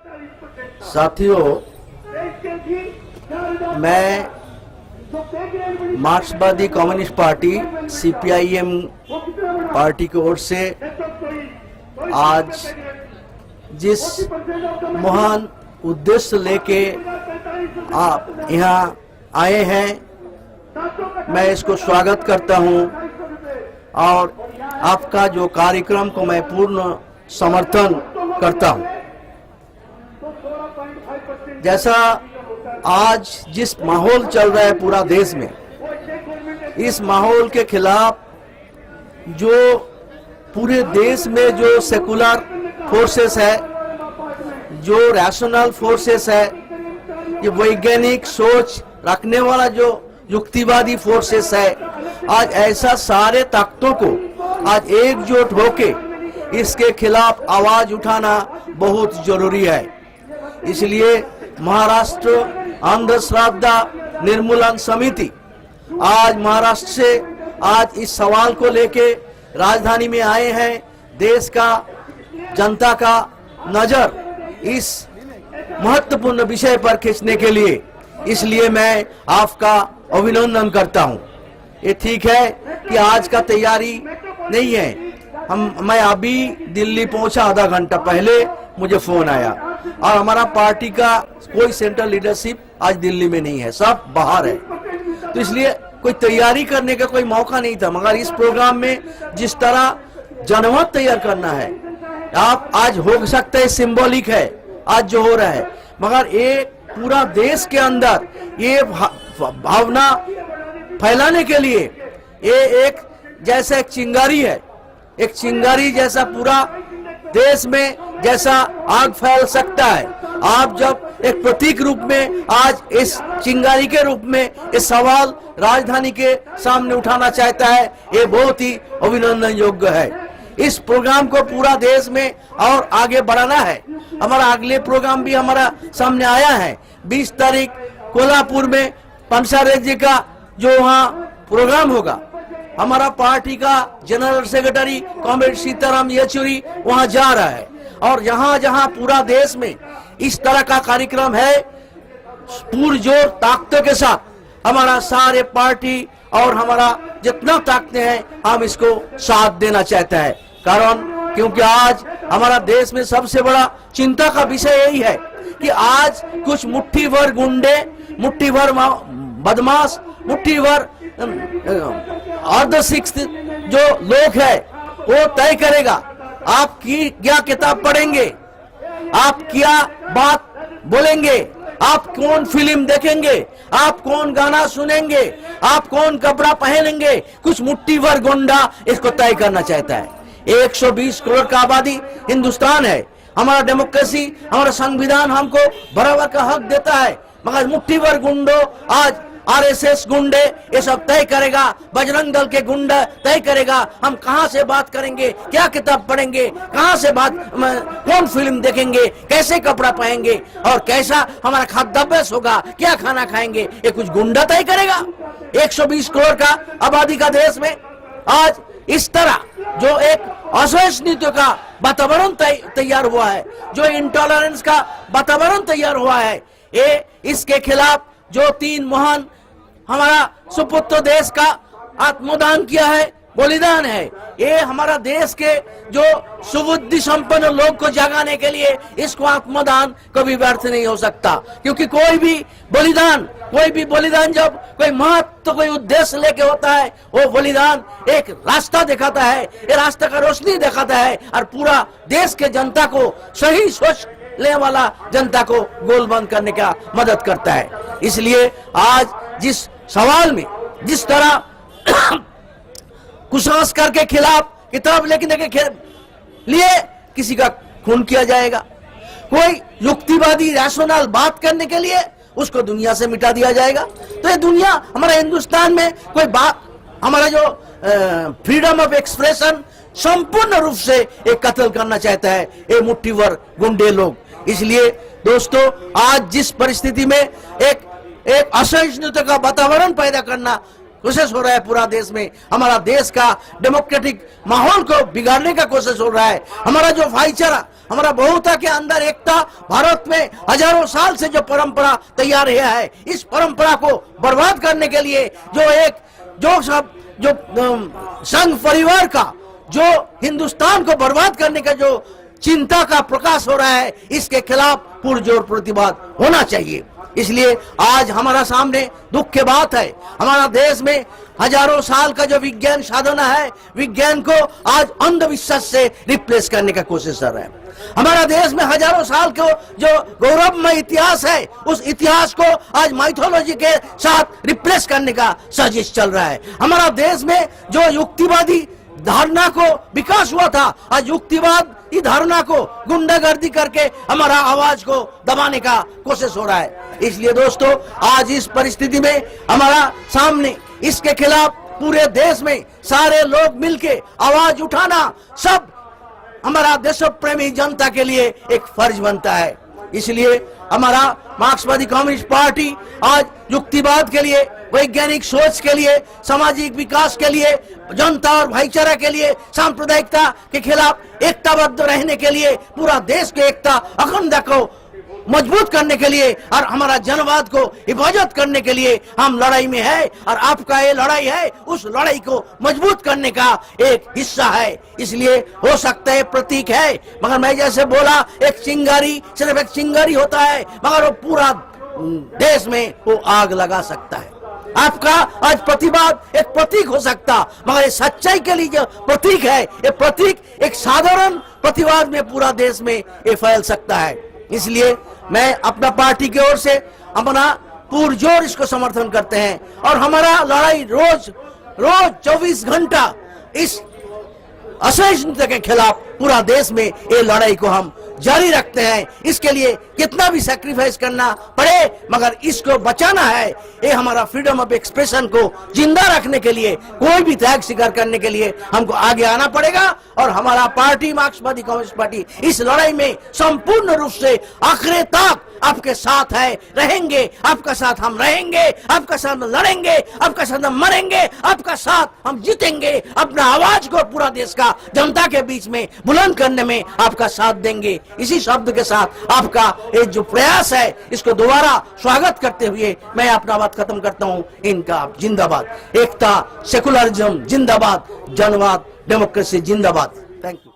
साथियों, मैं मार्क्सवादी कम्युनिस्ट पार्टी सीपीआईएम पार्टी की ओर से आज जिस महान उद्देश्य लेके आप यहाँ आए हैं, मैं इसको स्वागत करता हूँ और आपका जो कार्यक्रम को मैं पूर्ण समर्थन करता हूँ। जैसा आज जिस माहौल चल रहा है पूरा देश में, इस माहौल के खिलाफ जो पूरे देश में जो सेकुलर फोर्सेस है, जो रैशनल फोर्सेस है, ये वैज्ञानिक सोच रखने वाला जो युक्तिवादी फोर्सेस है, आज ऐसा सारे ताकतों को आज एकजुट होके इसके खिलाफ आवाज उठाना बहुत जरूरी है। इसलिए महाराष्ट्र अंधश्रद्धा निर्मूलन समिति आज महाराष्ट्र से आज इस सवाल को लेके राजधानी में आए हैं। देश का जनता का नजर इस महत्वपूर्ण विषय पर खींचने के लिए, इसलिए मैं आपका अभिनंदन करता हूं। ये ठीक है कि आज का तैयारी नहीं है। मैं अभी दिल्ली पहुंचा, आधा घंटा पहले मुझे फोन आया और हमारा पार्टी का कोई सेंट्रल लीडरशिप आज दिल्ली में नहीं है, सब बाहर है। तो इसलिए कोई तैयारी करने का कोई मौका नहीं था। मगर इस प्रोग्राम में जिस तरह जनमत तैयार करना है, आप आज हो सकता है सिंबॉलिक है आज जो हो रहा है, मगर ये पूरा देश के अंदर ये भावना फैलाने के लिए ये एक जैसा एक चिंगारी है, एक चिंगारी जैसा पूरा देश में जैसा आग फैल सकता है। आप जब एक प्रतीक रूप में आज इस चिंगारी के रूप में इस सवाल राजधानी के सामने उठाना चाहता है, ये बहुत ही अभिनंदन योग्य है। इस प्रोग्राम को पूरा देश में और आगे बढ़ाना है। हमारा अगले प्रोग्राम भी हमारा सामने आया है। 20 तारीख कोल्हापुर में पंसारेड्डी जी का जो वहाँ प्रोग्राम होगा, हमारा पार्टी का general secretary comrade Sitaram Yechury वहां जा रहा है। और जहां जहां पूरा देश में इस तरह का कार्यक्रम है, पुरजोर ताकतों के साथ हमारा सारे पार्टी और हमारा जितना ताकतें हैं, हम इसको साथ देना चाहते हैं। कारण क्योंकि आज हमारा देश में सबसे बड़ा चिंता का विषय यही है कि आज कुछ मुट्ठी भर गुंडे, मुट्ठी भर बदमाश, मुट्ठी भर अर्धशिक्षित जो लोग है, वो तय करेगा आप की क्या किताब पढ़ेंगे, आप क्या बात बोलेंगे, आप कौन फिल्म देखेंगे, आप कौन गाना सुनेंगे, आप कौन कपड़ा पहनेंगे। कुछ मुट्ठी भर गुंडा इसको तय करना चाहता है। 120 करोड़ का आबादी हिंदुस्तान है। हमारा डेमोक्रेसी, हमारा संविधान हमको बराबर का हक देता है, मगर मुट्ठी भर गुंडो आज आरएसएस गुंडे ये सब तय करेगा, बजरंग दल के गुंडा तय करेगा हम कहां से बात करेंगे, क्या किताब पढ़ेंगे, कहां से बात, कौन फिल्म देखेंगे, कैसे कपड़ा पहनेंगे और कैसा हमारा खाद्याभ्यास होगा, क्या खाना खाएंगे, ये कुछ गुंडा तय करेगा। 120 करोड़ का आबादी का देश में आज इस तरह जो एक असहिष्णुता का वातावरण तैयार हुआ है, जो इंटॉलरेंस का वातावरण तैयार हुआ है, ये इसके खिलाफ जो 3 महान हमारा सुपुत्र देश का आत्मदान किया है, बलिदान है, ये हमारा देश के जो सुबुद्धि संपन्न लोग को जगाने के लिए इसको आत्मदान कभी व्यर्थ नहीं हो सकता। क्योंकि कोई भी बलिदान जब कोई महत्व, कोई उद्देश्य लेके होता है, वो बलिदान एक रास्ता दिखाता है, ये रास्ते का रोशनी दिखाता है और पूरा देश के जनता को, सही सोच ले वाला जनता को गोलबंद करने का मदद करता है। इसलिए आज जिस सवाल में जिस तरह कुसंस्कार के खिलाफ किताब लिखने के लिए किसी का खून किया जाएगा, कोई युक्तिवादी रैशनल बात करने के लिए उसको दुनिया से मिटा दिया जाएगा, तो ये दुनिया हमारे हिंदुस्तान में कोई बात, हमारा जो फ्रीडम ऑफ एक्सप्रेशन संपूर्ण रूप से एक कत्ल करना चाहता है ये मुट्ठीभर गुंडे लोग। इसलिए दोस्तों, आज जिस परिस्थिति में एक असहिष्णुता का वातावरण पैदा करना कोशिश हो रहा है पूरा देश में, हमारा देश का डेमोक्रेटिक माहौल को बिगाड़ने का कोशिश हो रहा है, हमारा जो भाईचारा, हमारा बहुता के अंदर एकता, भारत में हजारों साल से जो परंपरा तैयार है, इस परंपरा को बर्बाद करने के लिए जो संघ परिवार का, जो हिंदुस्तान को बर्बाद करने का जो चिंता का प्रकाश हो रहा है, इसके खिलाफ पुरजोर प्रतिवाद होना चाहिए। इसलिए आज हमारा सामने दुख की बात है, हमारा देश में हजारों साल का जो विज्ञान साधना है, विज्ञान को आज अंधविश्वास से रिप्लेस करने का कोशिश कर रहा है। हमारा देश में हजारों साल को जो गौरवमय इतिहास है, उस इतिहास को आज माइथोलॉजी के साथ रिप्लेस करने का साजिश चल रहा है। हमारा देश में जो युक्तिवादी धारणा को विकास हुआ था, आज युक्तिवाद की धारणा को गुंडागर्दी करके हमारा आवाज को दबाने का कोशिश हो रहा है। इसलिए दोस्तों, आज इस परिस्थिति में हमारा सामने इसके खिलाफ पूरे देश में सारे लोग मिलके आवाज उठाना सब हमारा देश प्रेमी जनता के लिए एक फर्ज बनता है। इसलिए हमारा मार्क्सवादी कम्युनिस्ट पार्टी आज युक्तिवाद के लिए, वैज्ञानिक सोच के लिए, सामाजिक विकास के लिए, जनता और भाईचारा के लिए, सांप्रदायिकता के खिलाफ एकताबद्ध रहने के लिए, पूरा देश की एकता अखंडता को मजबूत करने के लिए और हमारा जनवाद को हिफाजत करने के लिए हम लड़ाई में है। और आपका ये लड़ाई है, उस लड़ाई को मजबूत करने का एक हिस्सा है। इसलिए हो सकता है प्रतीक है, मगर मैं जैसे बोला, एक चिंगारी सिर्फ एक चिंगारी होता है, मगर वो पूरा देश में वो आग लगा सकता है। आपका आज प्रतिवाद एक प्रतीक हो सकता, मगर ये सच्चाई के लिए जो प्रतीक है, ये प्रतीक एक साधारण प्रतिवाद में पूरा देश में ये फैल सकता है। इसलिए मैं अपना पार्टी की ओर से अपना पुरजोर इसको समर्थन करते हैं और हमारा लड़ाई रोज 24 घंटा इस असहिष्णुता के खिलाफ पूरा देश में ये लड़ाई को हम जारी रखते हैं। इसके लिए कितना भी सैक्रिफाइस करना पड़े, मगर इसको बचाना है। ये हमारा फ्रीडम ऑफ एक्सप्रेशन को जिंदा रखने के लिए, कोई भी त्याग स्वीकार करने के लिए हमको आगे आना पड़ेगा। और हमारा पार्टी मार्क्सवादी कम्युनिस्ट पार्टी इस लड़ाई में संपूर्ण रूप से आखिर तक आपके साथ है, रहेंगे, आपका साथ हम रहेंगे, आपका साथ हम लड़ेंगे, आपका साथ हम मरेंगे, आपका साथ हम जीतेंगे। अपना आवाज को पूरा देश का जनता के बीच में बुलंद करने में आपका साथ देंगे। इसी शब्द के साथ आपका ये जो प्रयास है, इसको दोबारा स्वागत करते हुए मैं अपना बात खत्म करता हूँ। इनका जिंदाबाद, एकता, सेकुलरिज्म जिंदाबाद, जनवाद, डेमोक्रेसी जिंदाबाद। Thank you.